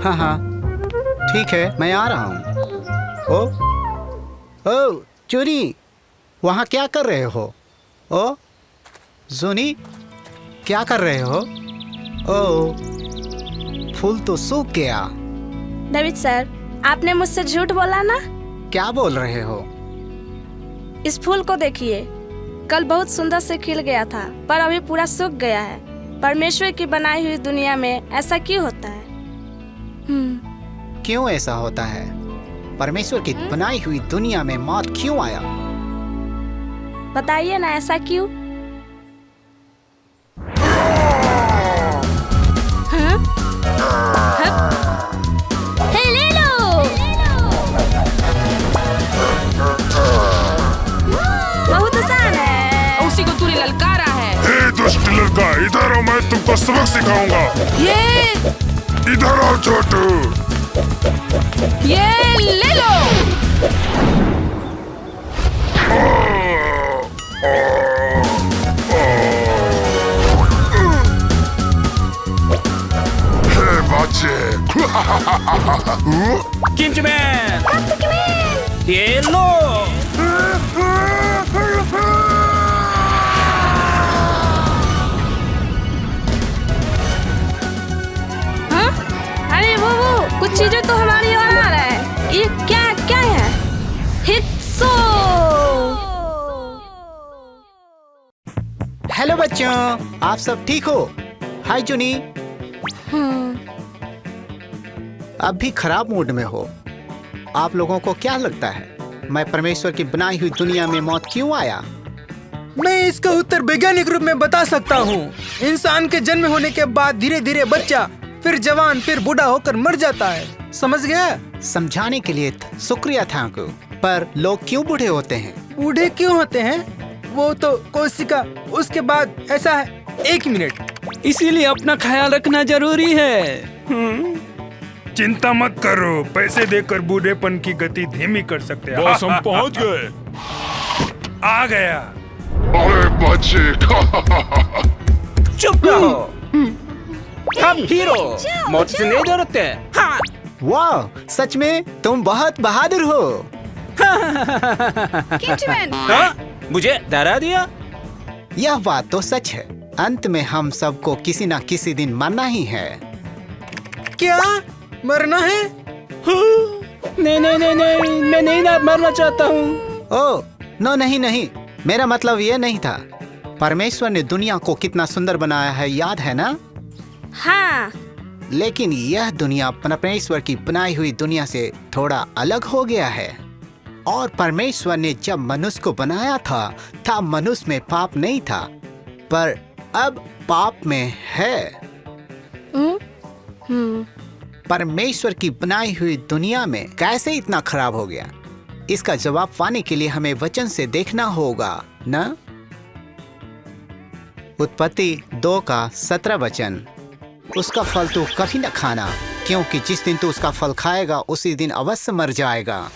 हाँ हाँ ठीक है, मैं आ रहा हूँ। ओ चूनी, वहाँ क्या कर रहे हो? ओ जूनी, क्या कर रहे हो? ओ फूल तो सूख गया। डेविड सर, आपने मुझसे झूठ बोला ना? क्या बोल रहे हो? इस फूल को देखिए, कल बहुत सुंदर से खिल गया था पर अभी पूरा सूख गया है। परमेश्वर की बनाई हुई दुनिया में ऐसा क्यों होता है? क्यों ऐसा होता है? परमेश्वर की बनाई हुई दुनिया में मौत क्यों आया? बताइए ना, ऐसा क्यों? हाँ? हाँ? हे, ले लो। बहुत आसान है। उसी को तूने ललकारा है। हे दुष्ट लड़का, इधर आओ, मैं तुमको सबक सिखाऊंगा। ये इधर आओ छोटू। ये ले लो। हे बच्चे। किंचमैन, ये लो। हाँ? अरे वो कुछ चीजें तो हमारी ओर आ रहा है। ये क्या क्या है? हिट्सो। हेलो बच्चों, आप सब ठीक हो? हाय जूनी, अब भी खराब मूड में हो। आप लोगों को क्या लगता है मैं परमेश्वर की बनाई हुई दुनिया में मौत क्यों आया? मैं इसका उत्तर वैज्ञानिक रूप में बता सकता हूँ। इंसान के जन्म होने के बाद धीरे धीरे बच्चा, फिर जवान, फिर बूढ़ा होकर मर जाता है। समझ गया? समझाने के लिए शुक्रिया थैंक यू। पर लोग क्यों बूढ़े होते हैं? बूढ़े क्यों होते हैं? वो तो कोशिका, उसके बाद ऐसा है। 1 मिनट। इसीलिए अपना ख्याल रखना जरूरी है। चिंता मत करो, पैसे देकर बूढ़ेपन की गति धीमी कर सकते हैं। बस हम पहुंच गए। आ गया। अरे बच्चे। चुप रहो। हम हीरो, मौत से नहीं डरते। हाँ। वाह, सच में तुम बहुत बहादुर हो। हाँ? मुझे डरा दिया। यह बात तो सच है। अंत में हम सबको किसी न किसी दिन मरना ही है। क्या मरना है? नहीं नहीं नहीं नहीं, मैं नहीं ना मरना चाहता हूँ। ओह नो, नहीं नहीं, मेरा मतलब ये नहीं था। परमेश्वर ने दुनिया को कितना सुंदर बनाया है, याद है ना? हाँ। लेकिन यह दुनिया परमेश्वर की बनाई हुई दुनिया से थोड़ा अलग हो गया है। और परमेश्वर ने जब मनुष्य को बनाया था तब मनुष्य में पाप नहीं था, पर अब पाप में है। परमेश्वर की बनाई हुई दुनिया में कैसे इतना खराब हो गया? इसका जवाब पाने के लिए हमें वचन से देखना होगा ना? उत्पत्ति 2:17 वचन। उसका फल तू कभी न खाना, क्योंकि जिस दिन तू उसका फल खाएगा उसी दिन अवश्य मर जाएगा।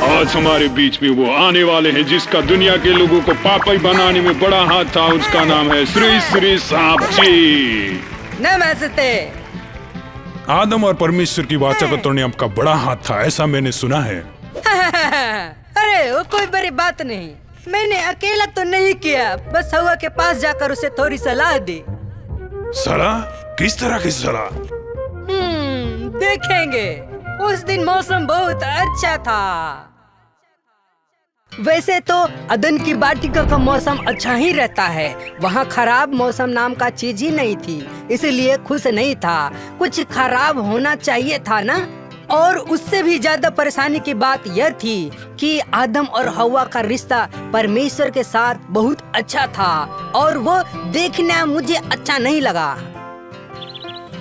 आज हमारे बीच में वो आने वाले हैं जिसका दुनिया के लोगों को पापी बनाने में बड़ा हाथ था। उसका नाम है श्री श्री सांप जी। नमस्ते। आदम और परमेश्वर की वाचा को तोड़ने आपका बड़ा हाथ था, ऐसा मैंने सुना है। अरे वो कोई बड़ी बात नहीं, मैंने अकेला तो नहीं किया, बस हवा के पास जाकर उसे थोड़ी सलाह दी। सलाह? किस तरह की सलाह? देखेंगे। उस दिन मौसम बहुत अच्छा था। वैसे तो अदन की वाटिका का मौसम अच्छा ही रहता है। वहाँ खराब मौसम नाम का चीज ही नहीं थी, इसलिए खुश नहीं था। कुछ खराब होना चाहिए था ना। और उससे भी ज्यादा परेशानी की बात यह थी कि आदम और हवा का रिश्ता परमेश्वर के साथ बहुत अच्छा था और वो देखना मुझे अच्छा नहीं लगा।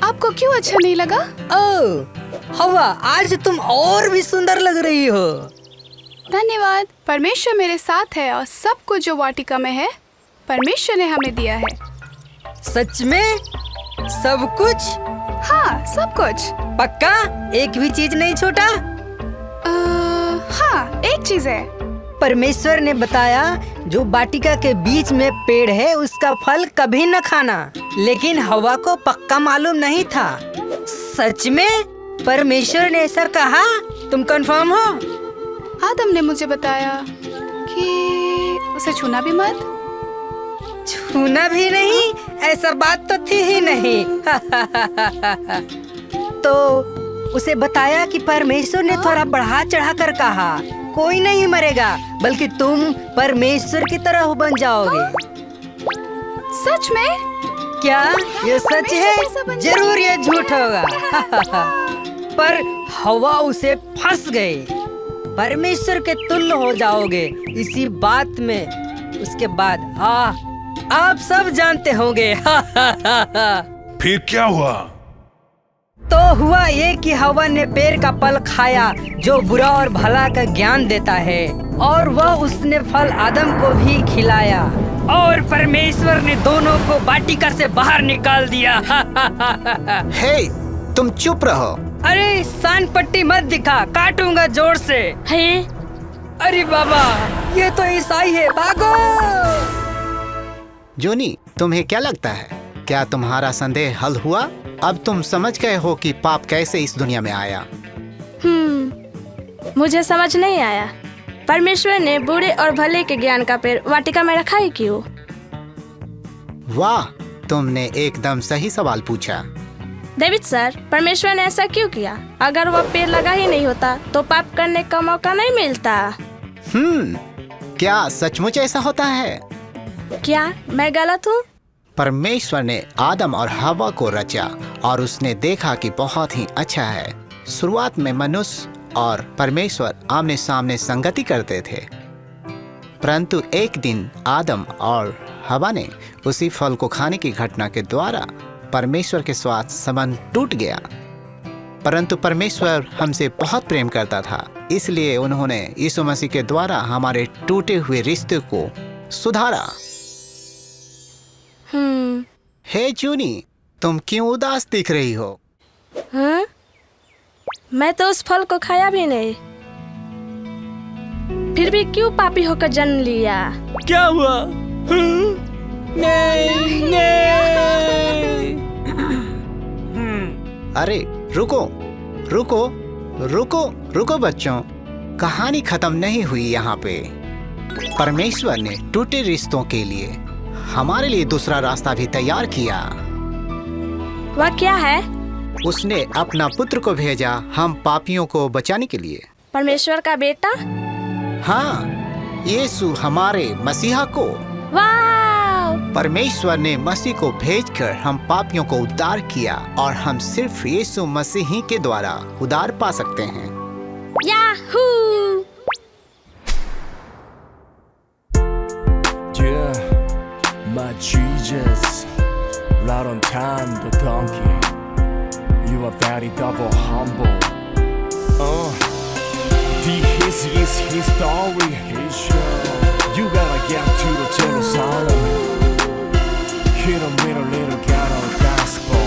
आपको क्यों अच्छा नहीं लगा? ओह हवा, आज तुम और भी सुंदर लग रही हो। धन्यवाद। परमेश्वर मेरे साथ है और सब कुछ जो वाटिका में है परमेश्वर ने हमें दिया है। सच में? सब कुछ? हाँ, सब कुछ। पक्का? एक भी चीज नहीं छूटा? हाँ, एक चीज है। परमेश्वर ने बताया जो वाटिका के बीच में पेड़ है उसका फल कभी न खाना, लेकिन हवा को पक्का मालूम नहीं था। सच में परमेश्वर ने ऐसा कहा? तुम कंफर्म हो? आदम ने मुझे बताया कि उसे छूना भी मत। छूना भी नहीं? ऐसा बात तो थी ही नहीं। तो उसे बताया कि परमेश्वर ने थोड़ा बढ़ा चढ़ा कर कहा कोई नहीं मरेगा, बल्कि तुम परमेश्वर की तरह बन जाओगे। सच में? क्या ये सच है? जरूर ये झूठ होगा। पर हवा उसे फंस गई। परमेश्वर के तुल्य हो जाओगे इसी बात में। उसके बाद आप सब जानते होंगे। फिर क्या हुआ? तो हुआ ये कि हवा ने पेड़ का फल खाया जो बुरा और भला का ज्ञान देता है, और वह उसने फल आदम को भी खिलाया, और परमेश्वर ने दोनों को वाटिका से बाहर निकाल दिया। हे, तुम चुप रहो। अरे सान पट्टी मत दिखा, काटूंगा जोर से। है अरे बाबा, ये तो ईसाई है, भागो। जूनी, तुम्हें क्या लगता है, क्या तुम्हारा संदेह हल हुआ? अब तुम समझ गए हो कि पाप कैसे इस दुनिया में आया? मुझे समझ नहीं आया। परमेश्वर ने बुरे और भले के ज्ञान का पेड़ वाटिका में रखा ही क्यों? वाह, तुमने एकदम सही सवाल पूछा। डेविड सर, परमेश्वर ने ऐसा क्यों किया? अगर वह पेड़ लगा ही नहीं होता तो पाप करने का मौका नहीं मिलता। क्या सचमुच ऐसा होता है? क्या मैं गलत हूँ? परमेश्वर ने आदम और हवा को रचा और उसने देखा कि बहुत ही अच्छा है। शुरुआत में मनुष्य और परमेश्वर आमने सामने संगति करते थे, परंतु एक दिन आदम और हवा ने उसी फल को खाने की घटना के द्वारा परमेश्वर के साथ संबंध टूट गया। परंतु परमेश्वर हमसे बहुत प्रेम करता था, इसलिए उन्होंने यीशु मसीह के द्वारा हमारे टूटे हुए रिश्ते को सुधारा। हे जूनी, तुम क्यों उदास दिख रही हो? हाँ? मैं तो उस फल को खाया भी नहीं, फिर भी क्यों पापी होकर जन्म लिया? क्या हुआ? नहीं, नहीं। अरे रुको रुको रुको रुको बच्चों, कहानी खत्म नहीं हुई यहाँ पे। परमेश्वर ने टूटे रिश्तों के लिए हमारे लिए दूसरा रास्ता भी तैयार किया। वह क्या है? उसने अपना पुत्र को भेजा हम पापियों को बचाने के लिए। परमेश्वर का बेटा? हाँ, यीशु हमारे मसीहा को। वाह! परमेश्वर ने मसीह को भेजकर हम पापियों को उद्धार किया, और हम सिर्फ यीशु मसीह ही के द्वारा उद्धार पा सकते हैं। Yahoo! Yeah, my Jesus, right on time, the donkey. You are very double humble. This is his story. You gotta get to the Jerusalem. Hit him with a little ghetto gospel.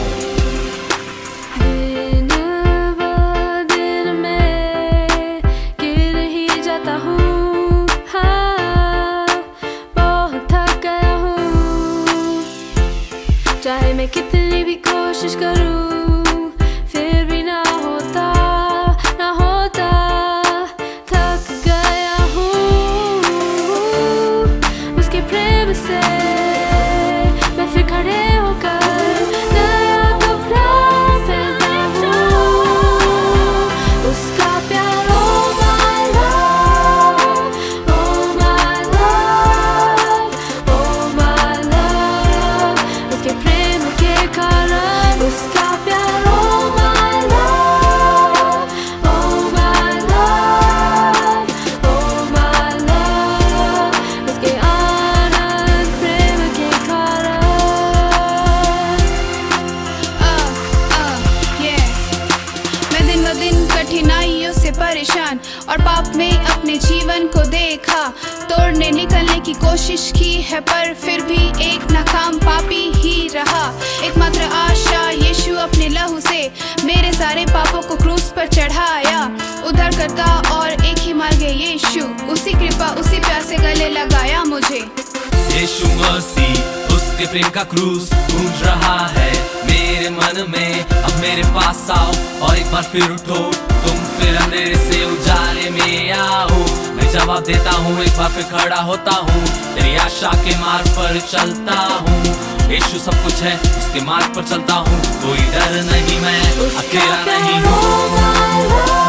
दिन में गिर ही जाता हूँ, हाँ, बहुत थक गया हूँ। चाहे मैं कितनी भी कोशिश करूँ, फिर भी ना होता, थक गया हूँ। उसके प्रेम से मैं फिर खड़े होकर नया कपड़ा पहनता हूँ। उसका प्यार, oh my love, oh my love, oh my love। उसके प्रेम के कारण उसका प्यार, oh my love, oh my love, oh my love। उसके आनंद प्रेम के कारण। मैं दिन ब दिन कठिनाइयों से परेशान और पाप में अपने जीवन को देखा। तोड़ने निकलने की कोशिश की है, पर फिर भी एक नाकाम पापी ही रहा। एकमात्र आशा यीशु अपने लहू से मेरे सारे पापों को क्रूस पर चढ़ाया। उद्धारकर्ता और एक ही मार्ग है यीशु, उसी उसी कृपा उसी प्यार से गले लगाया मुझे। यीशु मसीह उसके प्रेम का क्रूज गूंज रहा है मेरे मन में। अब मेरे पास आओ और एक बार फिर उठो, तुम फिर अंधेरे से उजाले में आओ। मैं जवाब देता हूँ, एक बार फिर खड़ा होता हूँ, तेरी आशा के मार्ग पर चलता हूँ। यीशु सब कुछ है, उसके मार्ग पर चलता हूँ, कोई डर नहीं, मैं अकेला नहीं हूँ।